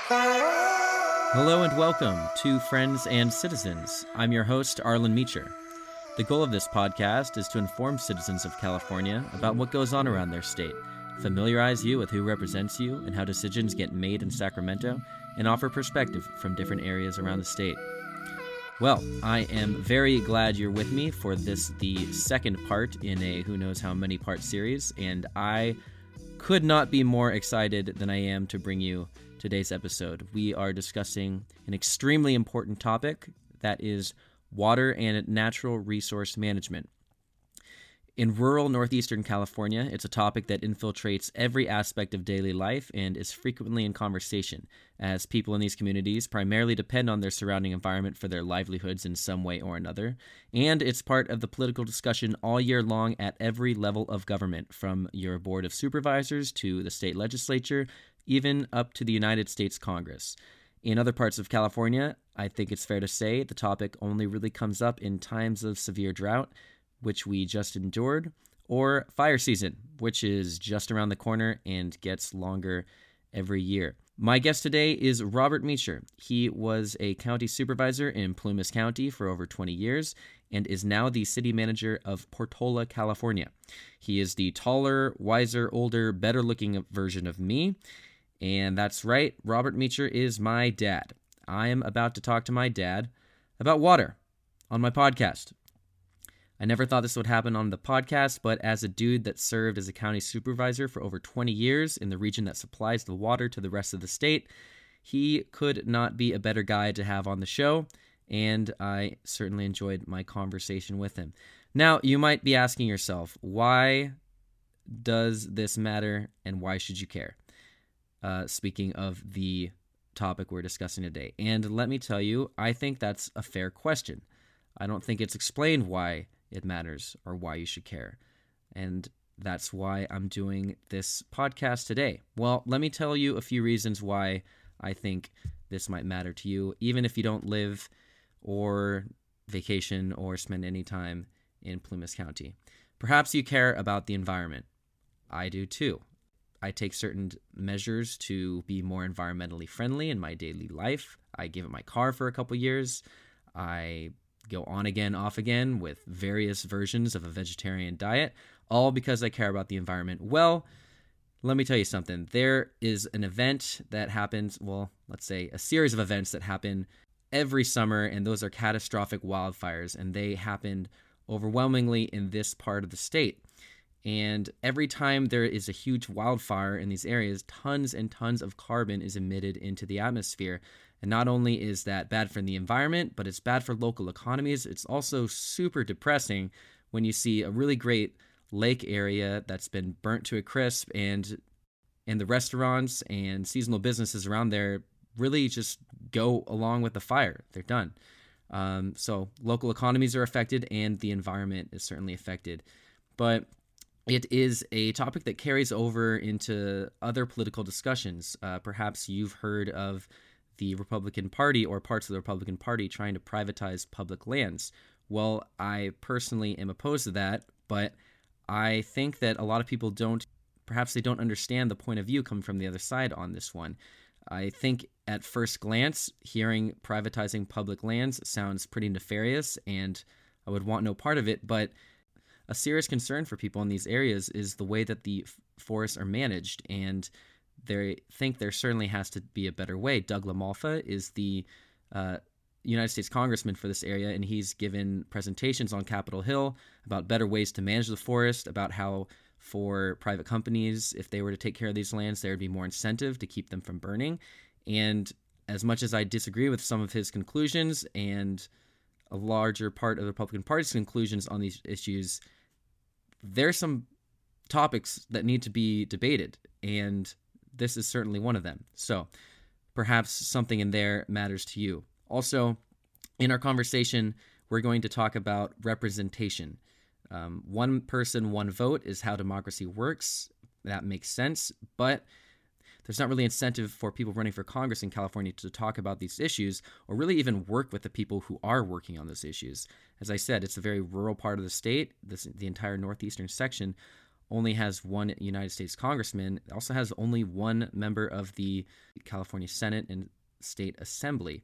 Hello and welcome to Friends and Citizens. I'm your host, Arlan Meacher. The goal of this podcast is to inform citizens of California about what goes on around their state, familiarize you with who represents you and how decisions get made in Sacramento, and offer perspective from different areas around the state. Well, I am very glad you're with me for this, the second part in a who knows how many part series, and I could not be more excited than I am to bring you today's episode. We are discussing an extremely important topic, that is water and natural resource management. In rural northeastern California, it's a topic that infiltrates every aspect of daily life and is frequently in conversation, as people in these communities primarily depend on their surrounding environment for their livelihoods in some way or another, and it's part of the political discussion all year long at every level of government, from your board of supervisors to the state legislature, even up to the United States Congress. In other parts of California, I think it's fair to say the topic only really comes up in times of severe drought, which we just endured, or fire season, which is just around the corner and gets longer every year. My guest today is Robert Meacher. He was a county supervisor in Plumas County for over 20 years and is now the city manager of Portola, California. He is the taller, wiser, older, better-looking version of me. And that's right, Robert Meacher is my dad. I am about to talk to my dad about water on my podcast. I never thought this would happen on the podcast, but as a dude that served as a county supervisor for over 20 years in the region that supplies the water to the rest of the state, he could not be a better guy to have on the show, and I certainly enjoyed my conversation with him. Now, you might be asking yourself, why does this matter, and why should you care? Speaking of the topic we're discussing today. And let me tell you, I think that's a fair question. I don't think it's explained why it matters or why you should care. And that's why I'm doing this podcast today. Well, let me tell you a few reasons why I think this might matter to you, even if you don't live or vacation or spend any time in Plumas County. Perhaps you care about the environment. I do too. I take certain measures to be more environmentally friendly in my daily life. I give it my car for a couple years. I go on again, off again with various versions of a vegetarian diet, all because I care about the environment. Well, let me tell you something. There is an event that happens, well, let's say a series of events that happen every summer, and those are catastrophic wildfires, and they happen overwhelmingly in this part of the state. And every time there is a huge wildfire in these areas, tons and tons of carbon is emitted into the atmosphere. And not only is that bad for the environment, but it's bad for local economies. It's also super depressing when you see a really great lake area that's been burnt to a crisp, and the restaurants and seasonal businesses around there really just go along with the fire. They're done. So local economies are affected, and the environment is certainly affected. But it is a topic that carries over into other political discussions. Perhaps you've heard of the Republican Party or parts of the Republican Party trying to privatize public lands. Well, I personally am opposed to that, but I think that a lot of people perhaps they don't understand the point of view coming from the other side on this one. I think at first glance, hearing privatizing public lands sounds pretty nefarious, and I would want no part of it, but a serious concern for people in these areas is the way that the forests are managed, and they think there certainly has to be a better way. Doug LaMalfa is the United States congressman for this area, and he's given presentations on Capitol Hill about better ways to manage the forest, about how for private companies, if they were to take care of these lands, there would be more incentive to keep them from burning. And as much as I disagree with some of his conclusions and a larger part of the Republican Party's conclusions on these issues, there's some topics that need to be debated, and this is certainly one of them. So perhaps something in there matters to you. Also, in our conversation, we're going to talk about representation. One person, one vote is how democracy works. That makes sense, but there's not really incentive for people running for Congress in California to talk about these issues or really even work with the people who are working on those issues. As I said, it's a very rural part of the state, the entire northeastern section. only has one United States congressman. It also has only one member of the California Senate and State Assembly.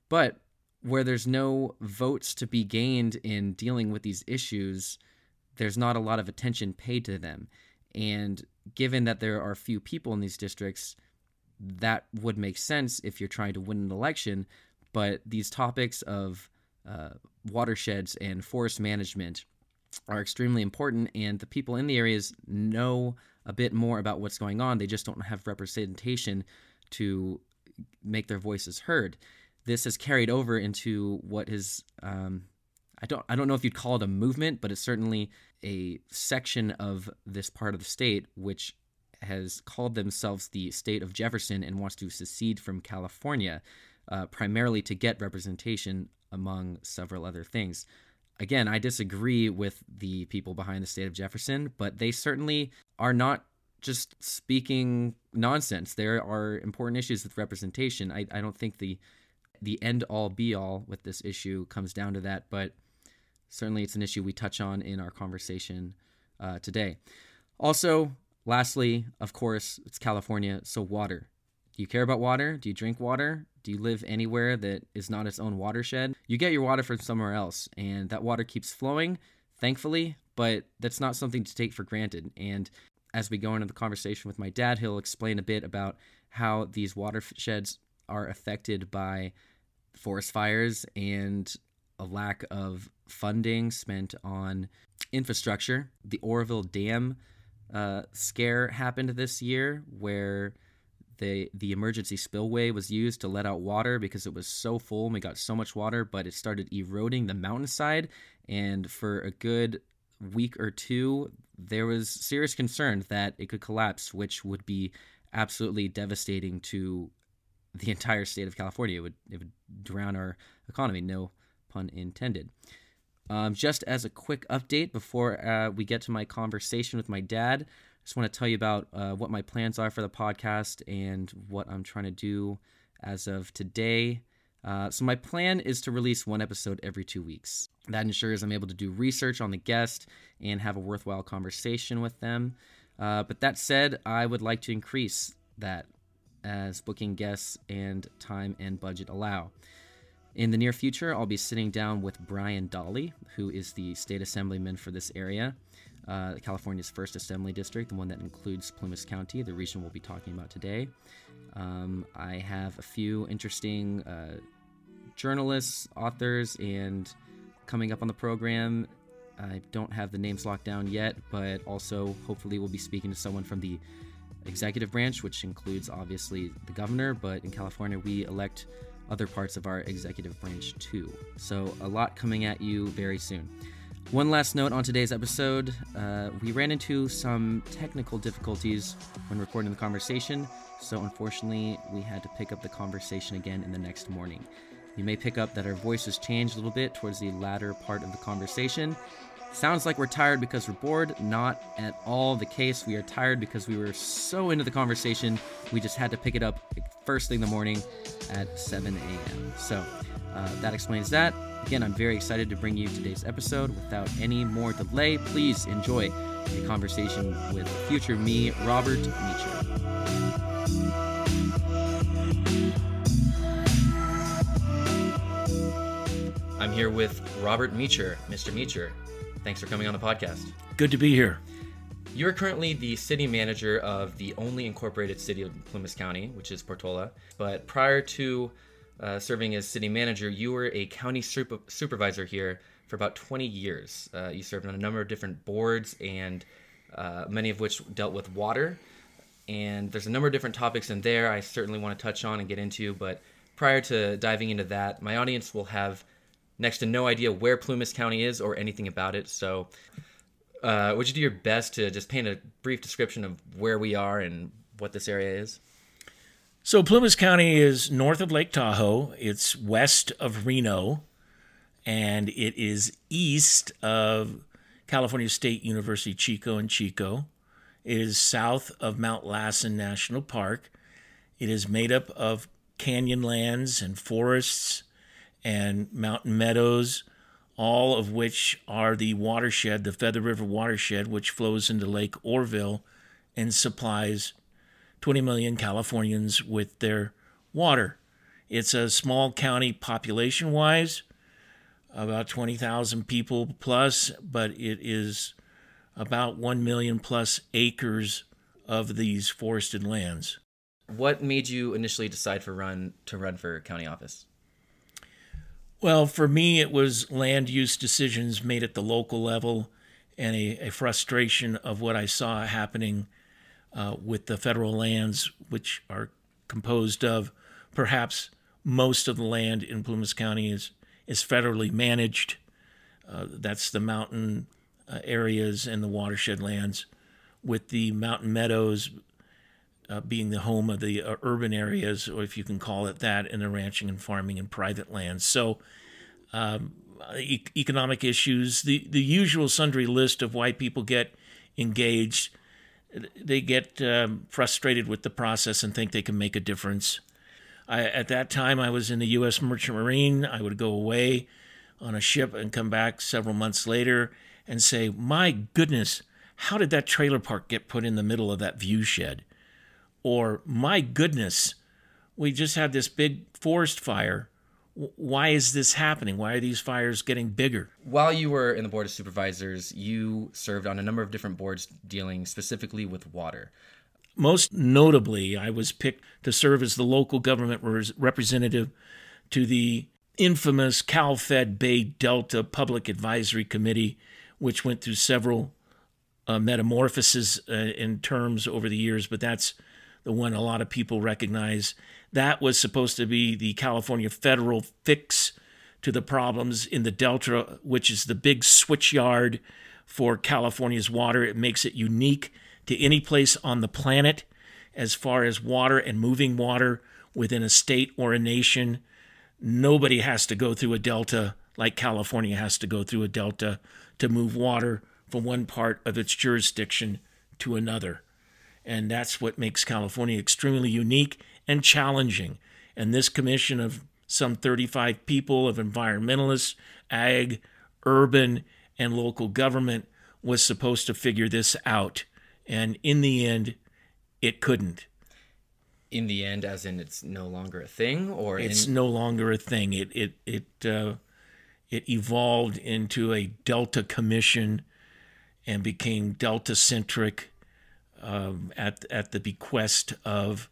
But where there's no votes to be gained in dealing with these issues, there's not a lot of attention paid to them. And given that there are few people in these districts, that would make sense if you're trying to win an election. But these topics of watersheds and forest management are extremely important, and the people in the areas know a bit more about what's going on. They just don't have representation to make their voices heard. This has carried over into what is I don't know if you'd call it a movement, but it's certainly a section of this part of the state which has called themselves the state of Jefferson and wants to secede from California, primarily to get representation among several other things. Again, I disagree with the people behind the state of Jefferson, but they certainly are not just speaking nonsense. There are important issues with representation. I don't think the end-all, be-all with this issue comes down to that, but certainly it's an issue we touch on in our conversation today. Also, lastly, of course, it's California, so water. Do you care about water? Do you drink water? Do you live anywhere that is not its own watershed? You get your water from somewhere else, and that water keeps flowing, thankfully, but that's not something to take for granted. And as we go into the conversation with my dad, he'll explain a bit about how these watersheds are affected by forest fires and a lack of funding spent on infrastructure. The Oroville Dam scare happened this year, where the emergency spillway was used to let out water because it was so full and we got so much water, but it started eroding the mountainside, and for a good week or two there was serious concern that it could collapse, which would be absolutely devastating to the entire state of California. It would drown our economy, no pun intended. Just as a quick update before we get to my conversation with my dad, I just want to tell you about what my plans are for the podcast and what I'm trying to do as of today. So my plan is to release one episode every 2 weeks. That ensures I'm able to do research on the guest and have a worthwhile conversation with them. But that said, I would like to increase that as booking guests and time and budget allow. In the near future, I'll be sitting down with Brian Dolly, who is the state assemblyman for this area, California's first assembly district, the one that includes Plumas County, the region we'll be talking about today. I have a few interesting journalists, authors, and coming up on the program. I don't have the names locked down yet, but also hopefully we'll be speaking to someone from the executive branch, which includes obviously the governor, but in California we elect other parts of our executive branch too. So a lot coming at you very soon. One last note on today's episode, we ran into some technical difficulties when recording the conversation, so unfortunately we had to pick up the conversation again in the next morning. You may pick up that our voices changed a little bit towards the latter part of the conversation. Sounds like we're tired because we're bored. Not at all the case. We are tired because we were so into the conversation, we just had to pick it up first thing in the morning at 7 a.m. So that explains that. Again, I'm very excited to bring you today's episode. Without any more delay, please enjoy the conversation with future me, Robert Meacher. I'm here with Robert Meacher. Mr. Meacher, thanks for coming on the podcast. Good to be here. You're currently the city manager of the only incorporated city of Plumas County, which is Portola. But prior to serving as city manager, you were a county supervisor here for about 20 years. You served on a number of different boards, and many of which dealt with water. And there's a number of different topics in there I certainly want to touch on and get into. But prior to diving into that, my audience will have next to no idea where Plumas County is or anything about it. So would you do your best to just paint a brief description of where we are and what this area is? So Plumas County is north of Lake Tahoe. It's west of Reno, and it is east of California State University, Chico and Chico. It is south of Mount Lassen National Park. It is made up of canyon lands and forests and mountain meadows, all of which are the watershed, the Feather River watershed, which flows into Lake Oroville and supplies 20 million Californians with their water. It's a small county population-wise, about 20,000 people plus, but it is about 1 million plus acres of these forested lands. What made you initially decide to run for county office? Well, for me, it was land use decisions made at the local level and a frustration of what I saw happening with the federal lands, which are composed of perhaps most of the land in Plumas County is federally managed. That's the mountain areas and the watershed lands, with the mountain meadows being the home of the urban areas, or if you can call it that, and the ranching and farming and private lands. So economic issues, the usual sundry list of why people get engaged. They get frustrated with the process and think they can make a difference. At that time, I was in the U.S. Merchant Marine. I would go away on a ship and come back several months later and say, my goodness, how did that trailer park get put in the middle of that view shed? Or, my goodness, we just had this big forest fire. Why is this happening? Why are these fires getting bigger? While you were in the Board of Supervisors, you served on a number of different boards dealing specifically with water. Most notably, I was picked to serve as the local government representative to the infamous Cal-Fed Bay Delta Public Advisory Committee, which went through several metamorphoses in terms over the years, but that's the one a lot of people recognize. That was supposed to be the California federal fix to the problems in the Delta, which is the big switchyard for California's water. It makes it unique to any place on the planet as far as water and moving water within a state or a nation. Nobody has to go through a delta like California has to go through a delta to move water from one part of its jurisdiction to another. And that's what makes California extremely unique and challenging. And this commission of some 35 people, of environmentalists, ag, urban, and local government, was supposed to figure this out. And in the end, it couldn't. In the end, as in it's no longer a thing, or it's no longer a thing. It evolved into a Delta Commission and became Delta-centric at the bequest of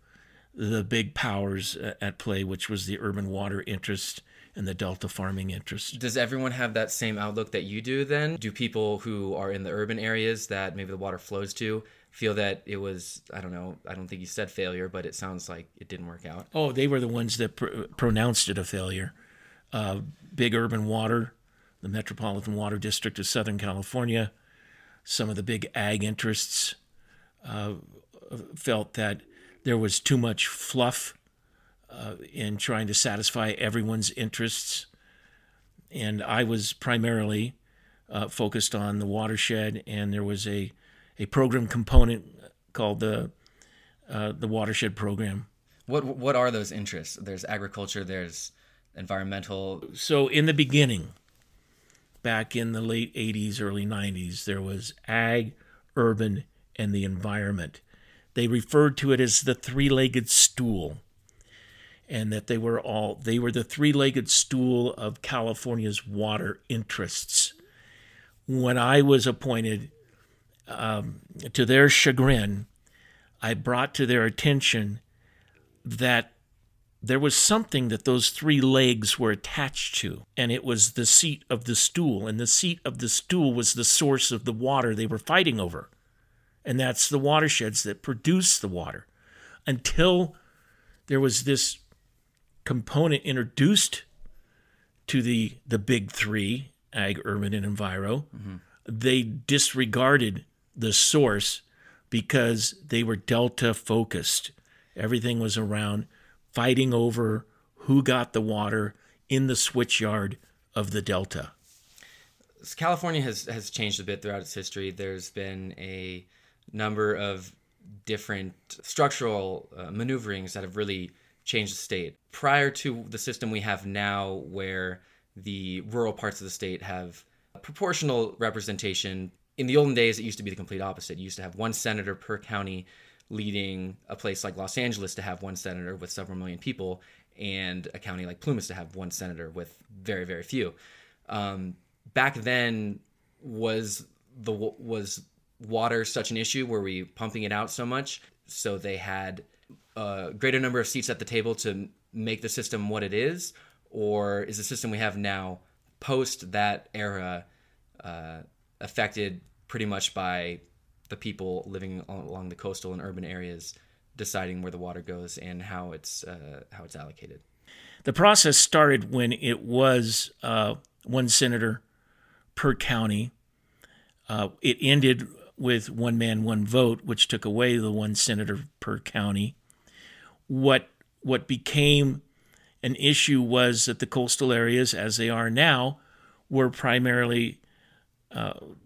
the big powers at play, which was the urban water interest and the Delta farming interest. Does everyone have that same outlook that you do then? Do people who are in the urban areas that maybe the water flows to feel that it was, I don't know, I don't think you said failure, but it sounds like it didn't work out? Oh, they were the ones that pronounced it a failure. Big urban water, the Metropolitan Water District of Southern California, some of the big ag interests felt that there was too much fluff in trying to satisfy everyone's interests. And I was primarily focused on the watershed, and there was a program component called the watershed program. What are those interests? There's agriculture, there's environmental. So in the beginning, back in the late 80s, early 90s, there was ag, urban, and the environment. They referred to it as the three-legged stool, and that they were the three-legged stool of California's water interests. When I was appointed, to their chagrin, I brought to their attention that there was something that those three legs were attached to, and it was the seat of the stool, and the seat of the stool was the source of the water they were fighting over. And that's the watersheds that produce the water. Until there was this component introduced to the big three, ag, urban, and enviro, they disregarded the source because they were Delta focused. Everything was around fighting over who got the water in the switchyard of the Delta. California has changed a bit throughout its history. There's been a number of different structural maneuverings that have really changed the state. Prior to the system we have now, where the rural parts of the state have proportional representation. In the olden days, it used to be the complete opposite. You used to have one senator per county, leading a place like Los Angeles to have one senator with several million people, and a county like Plumas to have one senator with very, very few. Back then, was water such an issue? Were we pumping it out so much so they had a greater number of seats at the table to make the system what it is? Or is the system we have now, post that era, affected pretty much by the people living along the coastal and urban areas deciding where the water goes and how it's allocated? The process started when it was one senator per county. It ended with one man, one vote, which took away the one senator per county. What became an issue was that the coastal areas, as they are now, were primarily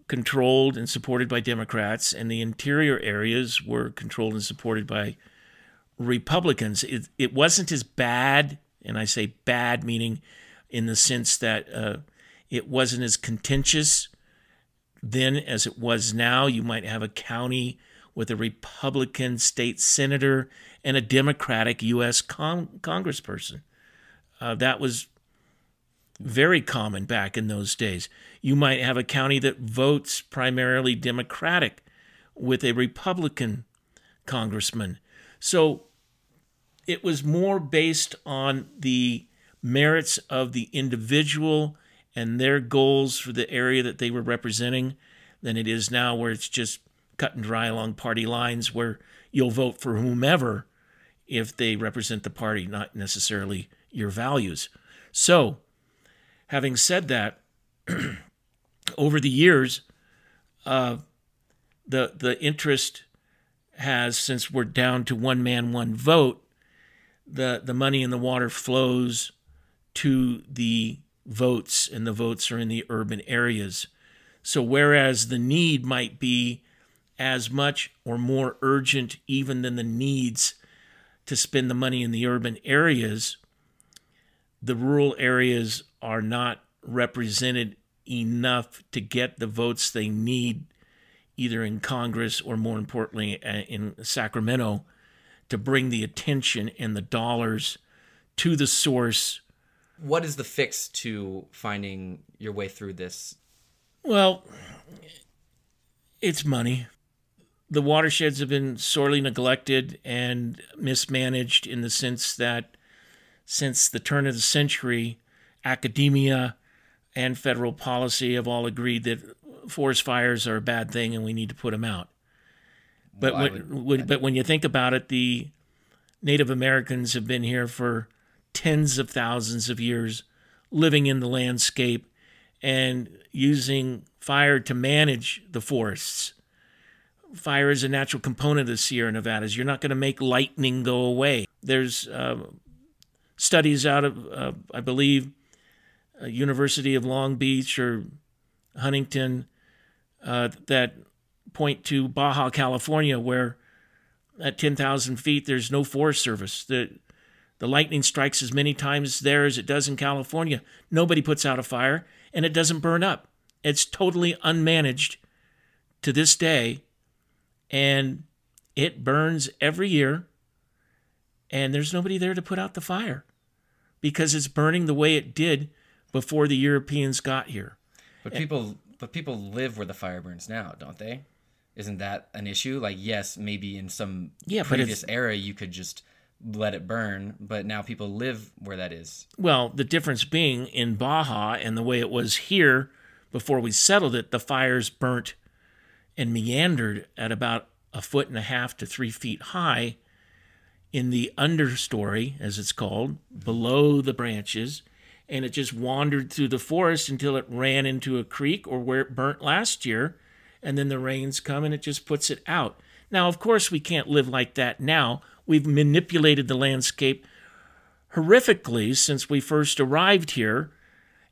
controlled and supported by Democrats, and the interior areas were controlled and supported by Republicans. It wasn't as bad, and I say bad meaning in the sense that it wasn't as contentious then as it was now. You might have a county with a Republican state senator and a Democratic U.S. congressperson. That was very common back in those days. You might have a county that votes primarily Democratic with a Republican congressman. So it was more based on the merits of the individual and their goals for the area that they were representing than it is now, where it's just cut and dry along party lines, where you'll vote for whomever if they represent the party, not necessarily your values. So, having said that, over the years, the interest has, since we're down to one man, one vote, the money in the water flows to the votes, and the votes are in the urban areas. So whereas the need might be as much or more urgent even than the needs to spend the money in the urban areas, the rural areas are not represented enough to get the votes they need, either in Congress or, more importantly, in Sacramento, to bring the attention and the dollars to the source. What is the fix to finding your way through this? Well, it's money. The watersheds have been sorely neglected and mismanaged in the sense that since the turn of the century, academia and federal policy have all agreed that forest fires are a bad thing and we need to put them out. But but when you think about it, the Native Americans have been here for tens of thousands of years, living in the landscape and using fire to manage the forests. Fire is a natural component of the Sierra Nevadas. You're not going to make lightning go away. There's studies out of, I believe, University of Long Beach or Huntington that point to Baja California, where at 10,000 feet there's no Forest Service. The lightning strikes as many times there as it does in California. Nobody puts out a fire, and it doesn't burn up. It's totally unmanaged to this day, and it burns every year, and there's nobody there to put out the fire because it's burning the way it did before the Europeans got here. But people live where the fire burns now, don't they? Isn't that an issue? Like, yes, maybe in some previous era you could just let it burn, but now people live where that is. Well, the difference being in Baja and the way it was here before we settled it, the fires burnt and meandered at about 1.5 to 3 feet high in the understory, as it's called, below the branches, and it just wandered through the forest until it ran into a creek or where it burnt last year, and then the rains come and it just puts it out. Now, of course, we can't live like that now. We've manipulated the landscape horrifically since we first arrived here,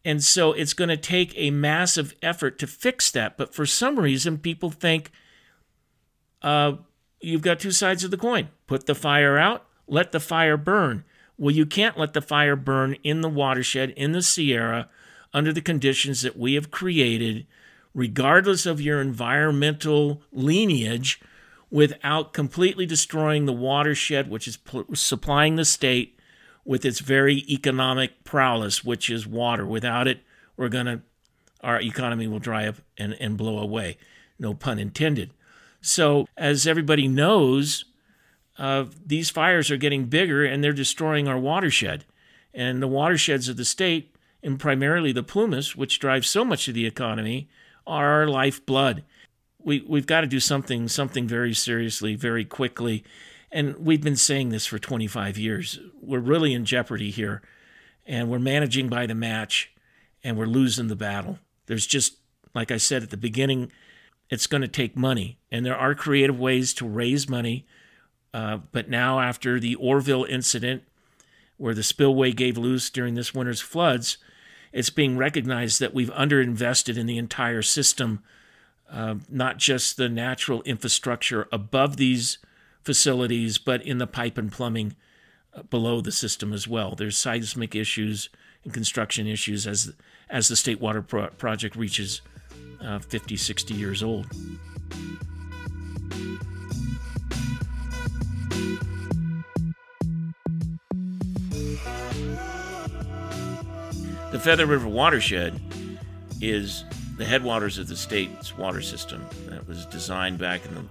and so it's going to take a massive effort to fix that. But for some reason, people think you've got two sides of the coin. Put the fire out, let the fire burn. Well, you can't let the fire burn in the watershed, in the Sierra, under the conditions that we have created, regardless of your environmental lineage, without completely destroying the watershed, which is supplying the state with its very economic prowess, which is water. Without it, our economy will dry up and blow away. No pun intended. So, as everybody knows, these fires are getting bigger and they're destroying our watershed. And the watersheds of the state, and primarily the Plumas, which drive so much of the economy, are our lifeblood. We've got to do something very seriously, very quickly. And we've been saying this for 25 years. We're really in jeopardy here. And we're managing by the match, and we're losing the battle. There's just, like I said at the beginning, it's going to take money. And there are creative ways to raise money. But now, after the Orville incident, where the spillway gave loose during this winter's floods, it's being recognized that we've underinvested in the entire system, not just the natural infrastructure above these facilities, but in the pipe and plumbing below the system as well. There's seismic issues and construction issues as the State Water Project reaches 50, 60 years old. The Feather River watershed is the headwaters of the state's water system. That was designed back in the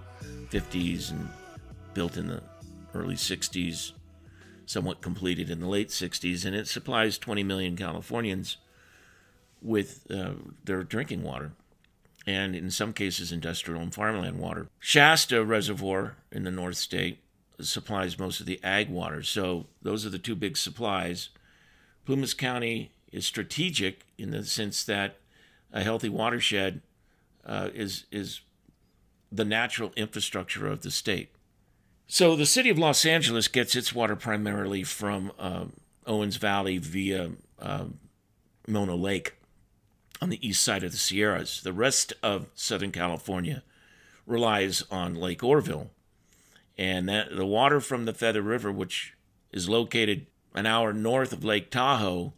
50s and built in the early 60s, somewhat completed in the late 60s, and it supplies 20 million Californians with their drinking water, and in some cases industrial and farmland water. Shasta Reservoir in the North State supplies most of the ag water, so those are the two big supplies. Plumas County is strategic in the sense that a healthy watershed is the natural infrastructure of the state. So the city of Los Angeles gets its water primarily from Owens Valley via Mono Lake on the east side of the Sierras. The rest of Southern California relies on Lake Orville. And the water from the Feather River, which is located an hour north of Lake Tahoe,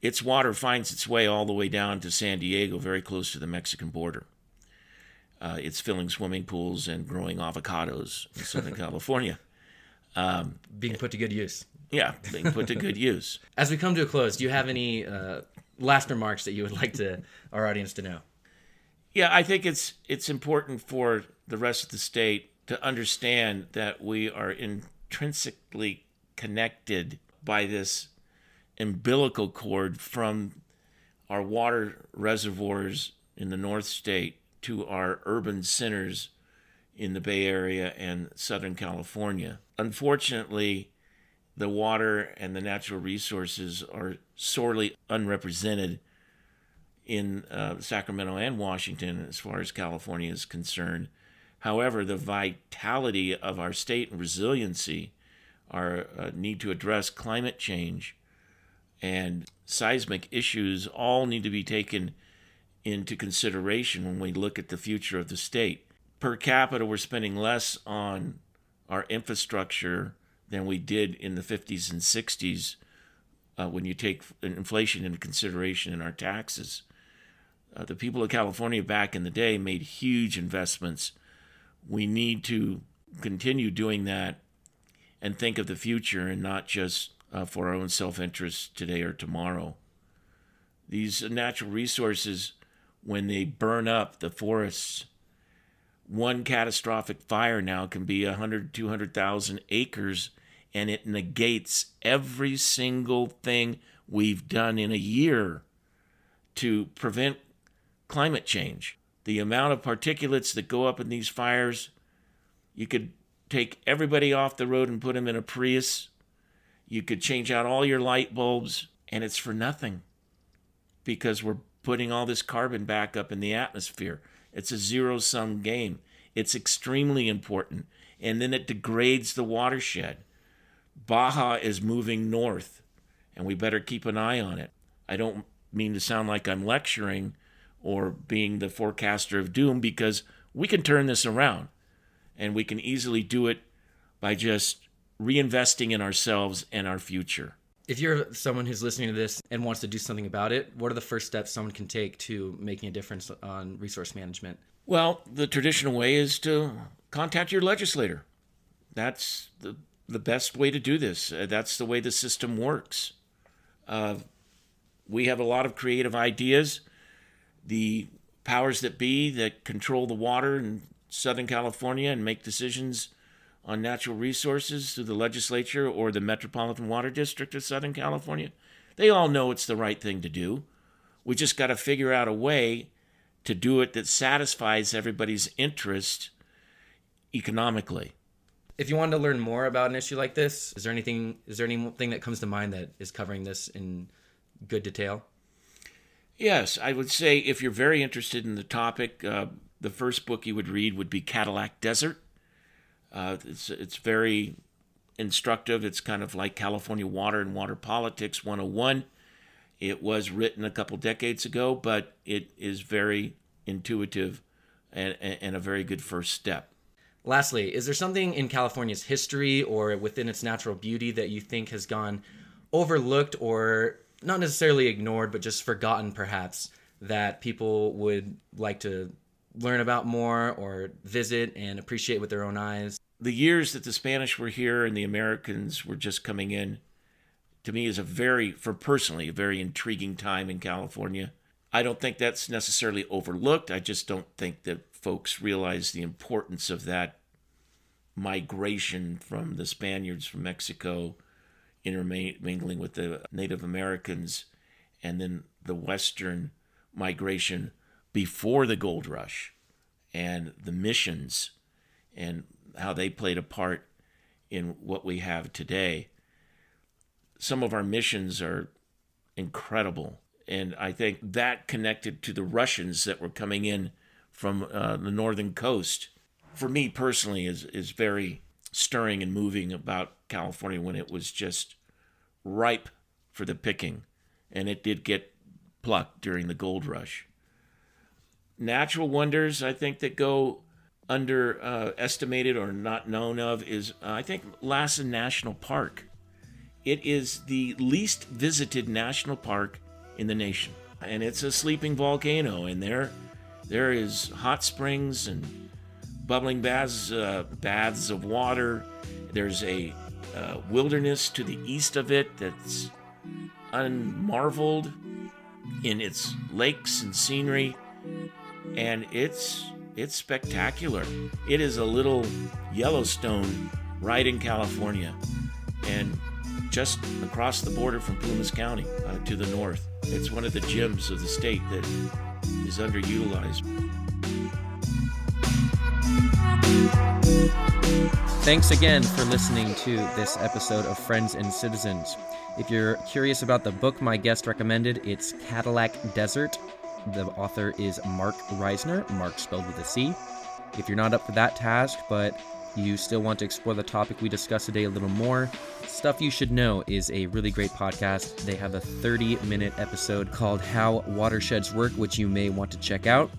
its water finds its way all the way down to San Diego, very close to the Mexican border. It's filling swimming pools and growing avocados in Southern California. Being put to good use. Yeah, being put to good use. As we come to a close, do you have any last remarks that you would like our audience to know? Yeah, I think it's important for the rest of the state to understand that we are intrinsically connected by this umbilical cord from our water reservoirs in the North State to our urban centers in the Bay Area and Southern California. Unfortunately, the water and the natural resources are sorely unrepresented in Sacramento and Washington as far as California is concerned. However, the vitality of our state and resiliency, our need to address climate change and seismic issues all need to be taken into consideration when we look at the future of the state. Per capita, we're spending less on our infrastructure than we did in the 50s and 60s when you take inflation into consideration in our taxes. The people of California back in the day made huge investments. We need to continue doing that and think of the future and not just for our own self-interest today or tomorrow. These natural resources, when they burn up the forests, one catastrophic fire now can be 100, 200,000 acres, and it negates every single thing we've done in a year to prevent climate change. The amount of particulates that go up in these fires, you could take everybody off the road and put them in a Prius. You could change out all your light bulbs, and it's for nothing because we're putting all this carbon back up in the atmosphere. It's a zero-sum game. It's extremely important, and then it degrades the watershed. Baja is moving north, and we better keep an eye on it. I don't mean to sound like I'm lecturing or being the forecaster of doom, because we can turn this around, and we can easily do it by just reinvesting in ourselves and our future. If you're someone who's listening to this and wants to do something about it, what are the first steps someone can take to making a difference on resource management? Well, the traditional way is to contact your legislator. That's the best way to do this. That's the way the system works. We have a lot of creative ideas. The powers that be that control the water in Southern California and make decisions on natural resources through the legislature or the Metropolitan Water District of Southern California, they all know it's the right thing to do. We just got to figure out a way to do it that satisfies everybody's interest economically. If you wanted to learn more about an issue like this, is there anything that comes to mind that is covering this in good detail? Yes, I would say if you're very interested in the topic, the first book you would read would be Cadillac Desert. It's very instructive. It's kind of like California Water and Water Politics 101. It was written a couple decades ago, but it is very intuitive and a very good first step. Lastly, is there something in California's history or within its natural beauty that you think has gone overlooked or not necessarily ignored, but just forgotten perhaps, that people would like to learn about more or visit and appreciate with their own eyes? The years that the Spanish were here and the Americans were just coming in, to me, is personally, a very intriguing time in California. I don't think that's necessarily overlooked. I just don't think that folks realize the importance of that migration from the Spaniards from Mexico, intermingling with the Native Americans, and then the Western migration before the gold rush, and the missions and how they played a part in what we have today. Some of our missions are incredible, and I think that connected to the Russians that were coming in from the northern coast, for me personally, is very stirring and moving about California when it was just ripe for the picking, and it did get plucked during the gold rush. Natural wonders, I think, that go underestimated or not known of is, I think, Lassen National Park. It is the least visited national park in the nation, and it's a sleeping volcano, and there is hot springs and bubbling baths of water. There's a wilderness to the east of it that's unmarveled in its lakes and scenery, and it's spectacular. It is a little Yellowstone right in California, and just across the border from Plumas County to the north. It's one of the gems of the state that is underutilized. Thanks again for listening to this episode of Friends and Citizens. If you're curious about the book my guest recommended, it's Cadillac Desert. The author is Mark Reisner, Mark spelled with a C. If you're not up for that task, but you still want to explore the topic we discussed today a little more, Stuff You Should Know is a really great podcast. They have a 30-minute episode called How Watersheds Work, which you may want to check out.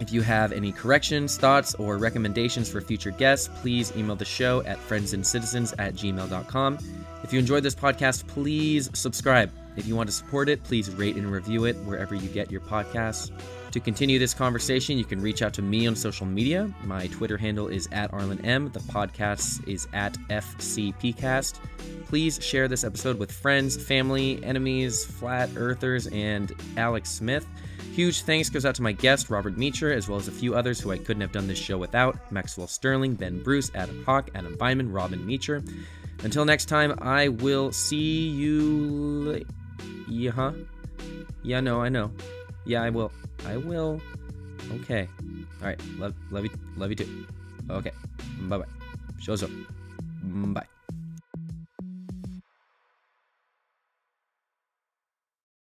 If you have any corrections, thoughts, or recommendations for future guests, please email the show at friendsandcitizens@gmail.com. If you enjoyed this podcast, please subscribe. If you want to support it, please rate and review it wherever you get your podcasts. To continue this conversation, you can reach out to me on social media. My Twitter handle is @ArlanM. The podcast is @FCPcast. Please share this episode with friends, family, enemies, flat earthers, and Alex Smith. Huge thanks goes out to my guest, Robert Meacher, as well as a few others who I couldn't have done this show without: Maxwell Sterling, Ben Bruce, Adam Hawk, Adam Byman, Robin Meacher. Until next time, I will see you... Yeah, I know. Yeah, I will. Okay. All right. Love you too. Okay. Bye-bye. Show's up. Bye.